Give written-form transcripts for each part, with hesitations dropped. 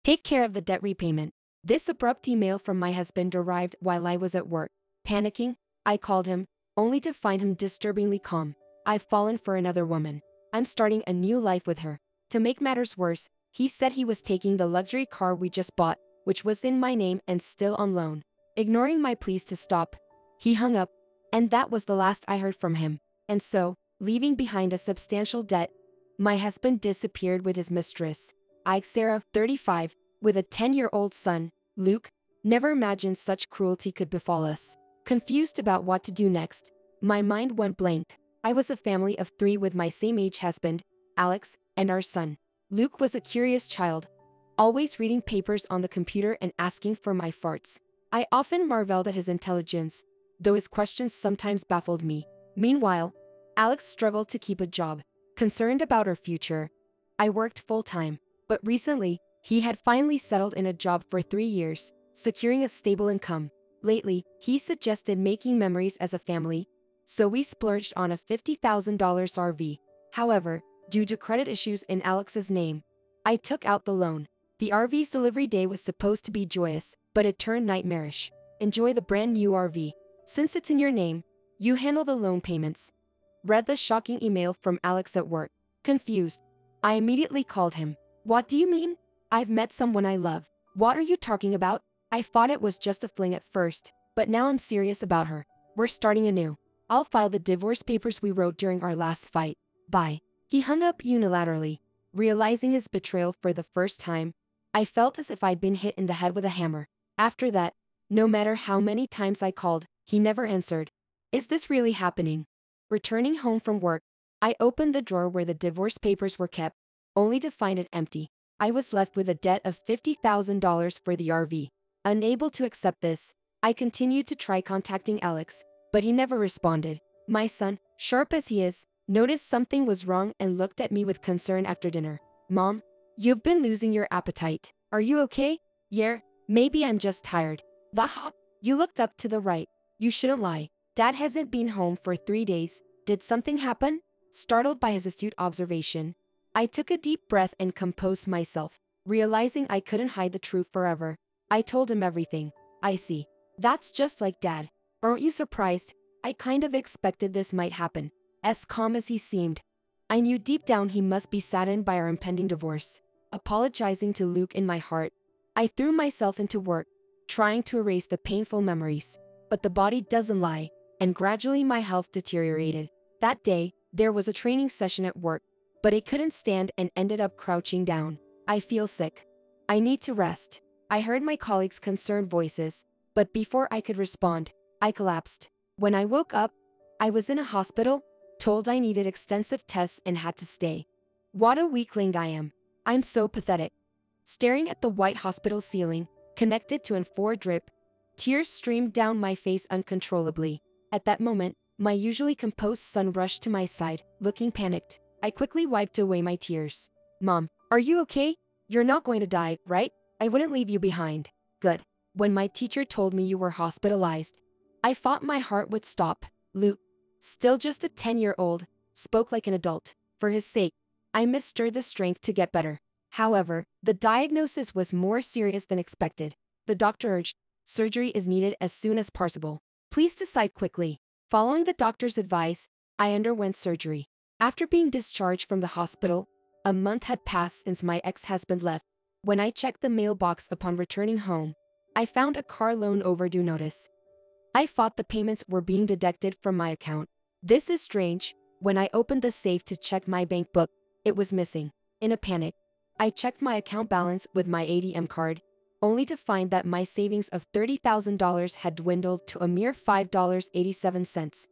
Take care of the debt repayment. This abrupt email from my husband arrived while I was at work. Panicking, I called him, only to find him disturbingly calm. I've fallen for another woman. I'm starting a new life with her. To make matters worse, he said he was taking the luxury car we just bought, which was in my name and still on loan. Ignoring my pleas to stop, he hung up, and that was the last I heard from him. And so, leaving behind a substantial debt, my husband disappeared with his mistress. I, Sarah, 35, with a 10-year-old son, Luke, never imagined such cruelty could befall us. Confused about what to do next, my mind went blank. I was a family of 3 with my same-age husband, Alex, and our son. Luke was a curious child, always reading papers on the computer and asking for my farts. I often marveled at his intelligence, though his questions sometimes baffled me. Meanwhile, Alex struggled to keep a job. Concerned about her future, I worked full-time, but recently, he had finally settled in a job for 3 years, securing a stable income. Lately, he suggested making memories as a family, so we splurged on a $50,000 RV. However, due to credit issues in Alex's name, I took out the loan. The RV's delivery day was supposed to be joyous, but it turned nightmarish. Enjoy the brand new RV. Since it's in your name, you handle the loan payments. Read the shocking email from Alex at work. Confused, I immediately called him. What do you mean? I've met someone I love. What are you talking about? I thought it was just a fling at first, but now I'm serious about her. We're starting anew. I'll file the divorce papers we wrote during our last fight. Bye. He hung up unilaterally. Realizing his betrayal for the first time, I felt as if I'd been hit in the head with a hammer. After that, no matter how many times I called, he never answered. Is this really happening? Returning home from work, I opened the drawer where the divorce papers were kept, only to find it empty. I was left with a debt of $50,000 for the RV. Unable to accept this, I continued to try contacting Alex, but he never responded. My son, sharp as he is, noticed something was wrong and looked at me with concern after dinner. Mom, you've been losing your appetite. Are you okay? Yeah, maybe I'm just tired. Bah! You looked up to the right. You shouldn't lie. Dad hasn't been home for 3 days. Did something happen? Startled by his astute observation, I took a deep breath and composed myself. Realizing I couldn't hide the truth forever, I told him everything. I see. That's just like Dad. Aren't you surprised? I kind of expected this might happen. As calm as he seemed, I knew deep down he must be saddened by our impending divorce. Apologizing to Luke in my heart, I threw myself into work, trying to erase the painful memories. But the body doesn't lie, and gradually my health deteriorated. That day, there was a training session at work, but I couldn't stand and ended up crouching down. I feel sick. I need to rest. I heard my colleagues' concerned voices, but before I could respond, I collapsed. When I woke up, I was in a hospital, told I needed extensive tests and had to stay. What a weakling I am. I'm so pathetic. Staring at the white hospital ceiling, connected to an IV drip, tears streamed down my face uncontrollably. At that moment, my usually composed son rushed to my side, looking panicked. I quickly wiped away my tears. Mom, are you okay? You're not going to die, right? I wouldn't leave you behind. Good. When my teacher told me you were hospitalized, I thought my heart would stop. Luke, still just a 10-year-old, spoke like an adult. For his sake, I mustered the strength to get better. However, the diagnosis was more serious than expected. The doctor urged, surgery is needed as soon as possible. Please decide quickly. Following the doctor's advice, I underwent surgery. After being discharged from the hospital, a month had passed since my ex-husband left. When I checked the mailbox upon returning home, I found a car loan overdue notice. I thought the payments were being deducted from my account. This is strange. When I opened the safe to check my bank book, it was missing. In a panic, I checked my account balance with my ATM card, only to find that my savings of $30,000 had dwindled to a mere $5.87.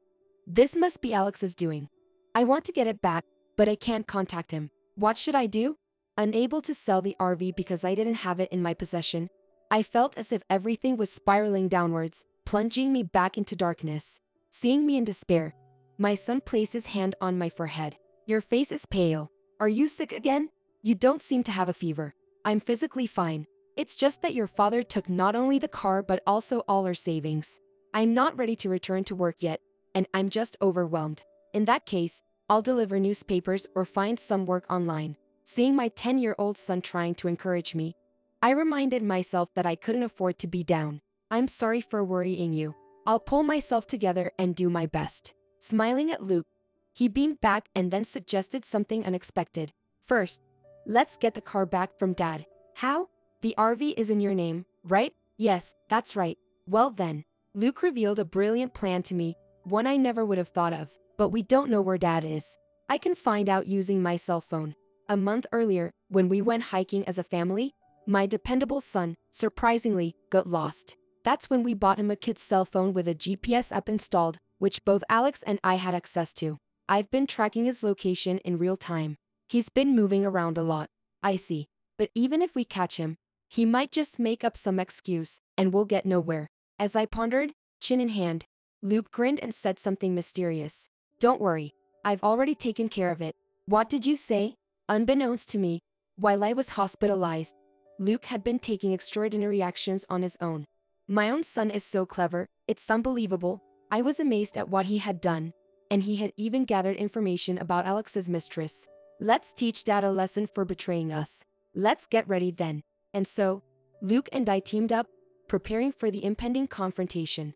This must be Alex's doing. I want to get it back, but I can't contact him. What should I do? Unable to sell the RV because I didn't have it in my possession, I felt as if everything was spiraling downwards, plunging me back into darkness. Seeing me in despair, my son placed his hand on my forehead. Your face is pale. Are you sick again? You don't seem to have a fever. I'm physically fine. It's just that your father took not only the car but also all our savings. I'm not ready to return to work yet, and I'm just overwhelmed. In that case, I'll deliver newspapers or find some work online. Seeing my 10-year-old son trying to encourage me, I reminded myself that I couldn't afford to be down. I'm sorry for worrying you. I'll pull myself together and do my best. Smiling at Luke, he beamed back and then suggested something unexpected. First, let's get the car back from Dad. How? The RV is in your name, right? Yes, that's right. Well then, Luke revealed a brilliant plan to me, one I never would have thought of. But we don't know where Dad is. I can find out using my cell phone. A month earlier, when we went hiking as a family, my dependable son, surprisingly, got lost. That's when we bought him a kid's cell phone with a GPS app installed, which both Alex and I had access to. I've been tracking his location in real time. He's been moving around a lot. I see. But even if we catch him, he might just make up some excuse, and we'll get nowhere. As I pondered, chin in hand, Luke grinned and said something mysterious. Don't worry, I've already taken care of it. What did you say? Unbeknownst to me, while I was hospitalized, Luke had been taking extraordinary actions on his own. My own son is so clever, it's unbelievable. I was amazed at what he had done, and he had even gathered information about Alex's mistress. Let's teach Dad a lesson for betraying us. Let's get ready then. And so, Luke and I teamed up, preparing for the impending confrontation.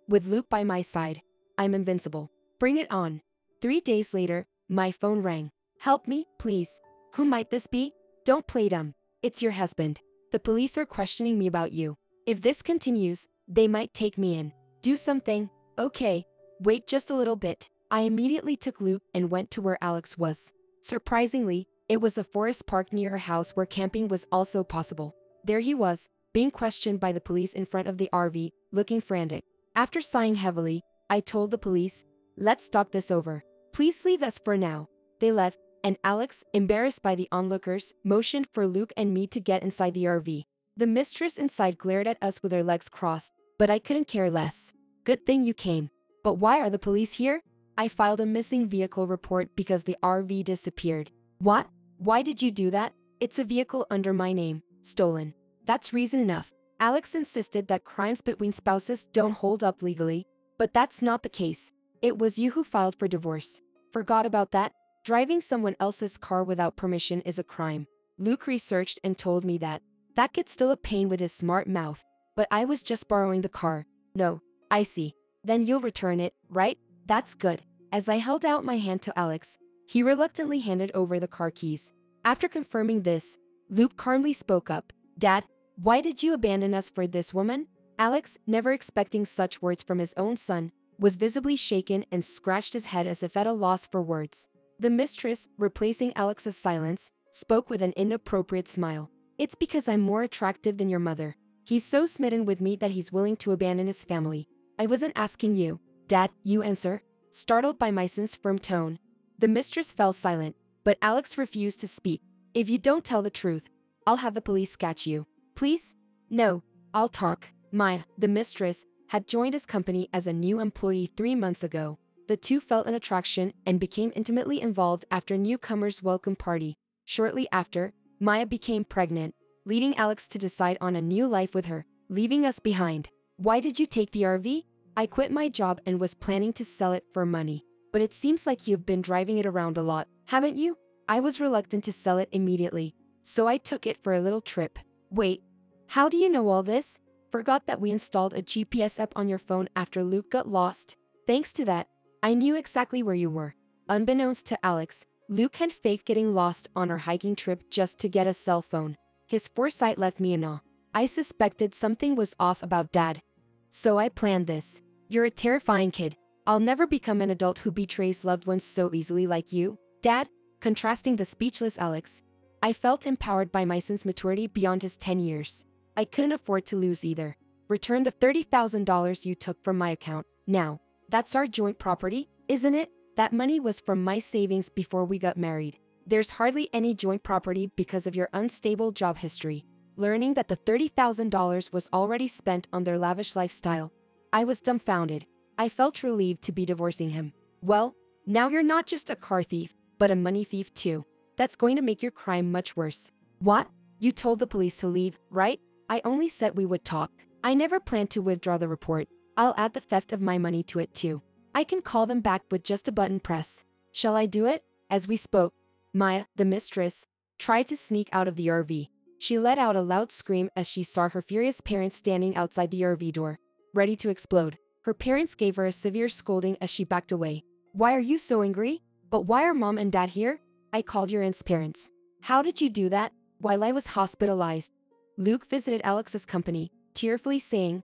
With Luke by my side, I'm invincible. Bring it on. 3 days later, my phone rang. Help me, please. Who might this be? Don't play dumb. It's your husband. The police are questioning me about you. If this continues, they might take me in. Do something. Okay. Wait just a little bit. I immediately took Luke and went to where Alex was. Surprisingly, it was a forest park near a house where camping was also possible. There he was, being questioned by the police in front of the RV, looking frantic. After sighing heavily, I told the police, let's talk this over. Please leave us for now. They left, and Alex, embarrassed by the onlookers, motioned for Luke and me to get inside the RV. The mistress inside glared at us with her legs crossed, but I couldn't care less. Good thing you came. But why are the police here? I filed a missing vehicle report because the RV disappeared. What? Why did you do that? It's a vehicle under my name, stolen. That's reason enough. Alex insisted that crimes between spouses don't hold up legally, but that's not the case. It was you who filed for divorce. Forgot about that? Driving someone else's car without permission is a crime. Luke researched and told me that. That kid's still a pain with his smart mouth. But I was just borrowing the car. No, I see. Then you'll return it, right? That's good. As I held out my hand to Alex, he reluctantly handed over the car keys. After confirming this, Luke calmly spoke up. Dad, why did you abandon us for this woman? Alex, never expecting such words from his own son, was visibly shaken and scratched his head as if at a loss for words. The mistress, replacing Alex's silence, spoke with an inappropriate smile. It's because I'm more attractive than your mother. He's so smitten with me that he's willing to abandon his family. I wasn't asking you, Dad, you answer. Startled by my son's firm tone, the mistress fell silent, but Alex refused to speak. If you don't tell the truth, I'll have the police catch you. Please? No, I'll talk. Maya, the mistress, had joined his company as a new employee 3 months ago. The two felt an attraction and became intimately involved after newcomers' welcome party. Shortly after, Maya became pregnant, leading Alex to decide on a new life with her, leaving us behind. Why did you take the RV? I quit my job and was planning to sell it for money. But it seems like you've been driving it around a lot, haven't you? I was reluctant to sell it immediately, so I took it for a little trip. Wait, how do you know all this? Forgot that we installed a GPS app on your phone after Luke got lost. Thanks to that, I knew exactly where you were. Unbeknownst to Alex, Luke had faked getting lost on our hiking trip just to get a cell phone. His foresight left me in awe. I suspected something was off about Dad. So I planned this. You're a terrifying kid. I'll never become an adult who betrays loved ones so easily like you, Dad. Contrasting the speechless Alex, I felt empowered by my son's maturity beyond his 10 years. I couldn't afford to lose either. Return the $30,000 you took from my account. Now, that's our joint property, isn't it? That money was from my savings before we got married. There's hardly any joint property because of your unstable job history. Learning that the $30,000 was already spent on their lavish lifestyle, I was dumbfounded. I felt relieved to be divorcing him. Well, now you're not just a car thief, but a money thief too. That's going to make your crime much worse. What? You told the police to leave, right? I only said we would talk. I never planned to withdraw the report. I'll add the theft of my money to it too. I can call them back with just a button press. Shall I do it? As we spoke, Maya, the mistress, tried to sneak out of the RV. She let out a loud scream as she saw her furious parents standing outside the RV door, ready to explode. Her parents gave her a severe scolding as she backed away. "Why are you so angry? But why are mom and dad here? I called your aunt's parents." "How did you do that?" "While I was hospitalized." Luke visited Alex's company, tearfully saying,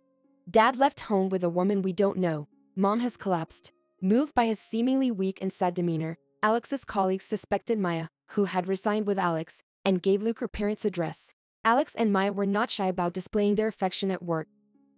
"Dad left home with a woman we don't know. Mom has collapsed." Moved by his seemingly weak and sad demeanor, Alex's colleagues suspected Maya, who had resigned with Alex, and gave Luke her parents' address. Alex and Maya were not shy about displaying their affection at work,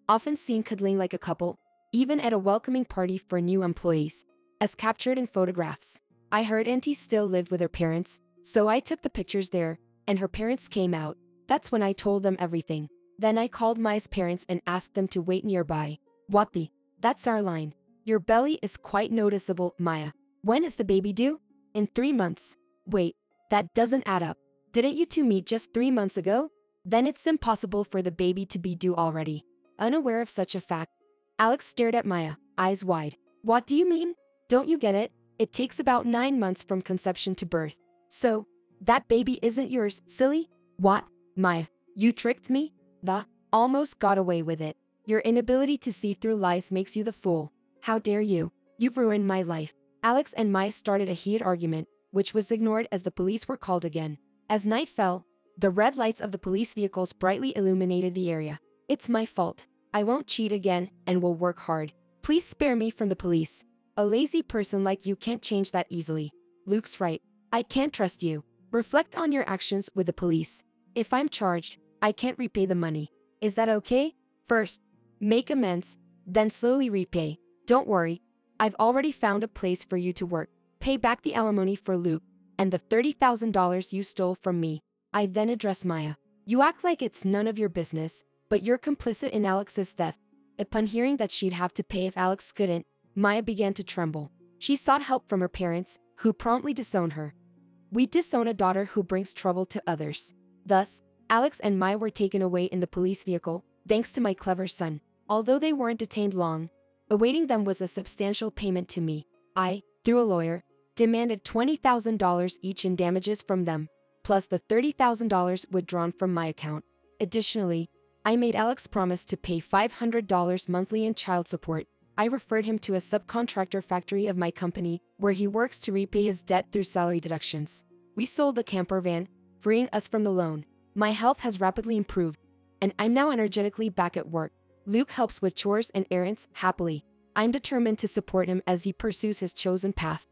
often seen cuddling like a couple, even at a welcoming party for new employees, as captured in photographs. "I heard Auntie still lived with her parents, so I took the pictures there, and her parents came out. That's when I told them everything. Then I called Maya's parents and asked them to wait nearby." "What the? That's our line. Your belly is quite noticeable, Maya. When is the baby due?" "In 3 months." "Wait, that doesn't add up. Didn't you two meet just 3 months ago? Then it's impossible for the baby to be due already." Unaware of such a fact, Alex stared at Maya, eyes wide. "What do you mean? Don't you get it? It takes about 9 months from conception to birth. So, that baby isn't yours, silly?" "What? Maya, you tricked me?" Almost got away with it. Your inability to see through lies makes you the fool. How dare you? You've ruined my life." Alex and Maya started a heated argument, which was ignored as the police were called again. As night fell, the red lights of the police vehicles brightly illuminated the area. "It's my fault. I won't cheat again and will work hard. Please spare me from the police. A lazy person like you can't change that easily." "Luke's right. I can't trust you. Reflect on your actions with the police. If I'm charged, I can't repay the money. Is that okay? First, make amends, then slowly repay. Don't worry. I've already found a place for you to work. Pay back the alimony for Luke and the $30,000 you stole from me." I then addressed Maya. "You act like it's none of your business, but you're complicit in Alex's theft." Upon hearing that she'd have to pay if Alex couldn't, Maya began to tremble. She sought help from her parents, who promptly disowned her. We disown a daughter who brings trouble to others. Thus, Alex and Maya were taken away in the police vehicle, thanks to my clever son. Although they weren't detained long, awaiting them was a substantial payment to me. I, through a lawyer, demanded $20,000 each in damages from them, plus the $30,000 withdrawn from my account. Additionally, I made Alex promise to pay $500 monthly in child support. I referred him to a subcontractor factory of my company, where he works to repay his debt through salary deductions. We sold the camper van, freeing us from the loan. My health has rapidly improved, and I'm now energetically back at work. Luke helps with chores and errands happily. I'm determined to support him as he pursues his chosen path.